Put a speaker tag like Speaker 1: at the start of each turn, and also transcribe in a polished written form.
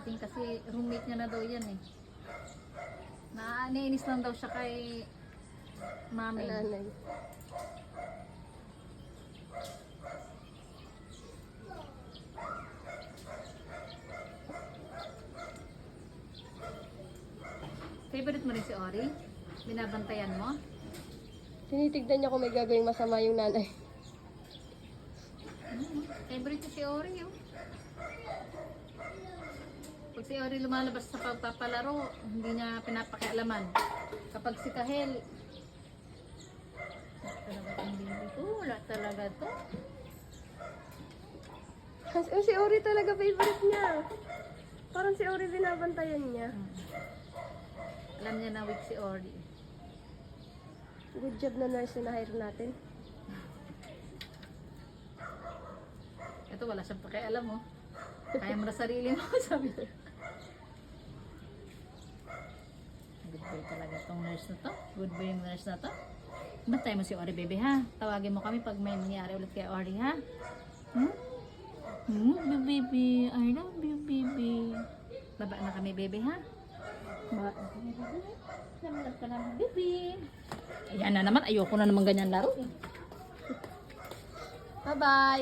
Speaker 1: dumating kasi roommate niya na daw yan eh. Naiinis lang daw siya kay mami.
Speaker 2: Nanay.
Speaker 1: Favorite mo rin si Ori? Binabantayan mo?
Speaker 2: Tinitignan niya kung may gagawing masama yung nanay.
Speaker 1: Favorite niya si Ori yun. Pag si Ori lumalabas sa pagpapalaro, hindi niya pinapakialaman. Kapag si Kahel, wala talaga itong baby ko. Wala talaga to.
Speaker 2: Si Ori talaga favorite niya. Parang si Ori binabantayan niya.
Speaker 1: Alam niya na weak si Ori.
Speaker 2: Good job na nurse na hire natin.
Speaker 1: Ito wala siyang pakialam mo. Kaya mo na sarili mo, sabi ko. Good boy talaga itong nurse na to. Good boy yung nurse na to. Bantay mo si Ori, baby, ha? Tawagin mo kami pag may mangyari ulit kay Ori, ha? Baby, I love you, baby. Baba na kami, baby, ha? Baba na kami, baby. Namalap ka namin, baby. Ayan na naman, ayoko na naman ganyan laro.
Speaker 2: Bye-bye!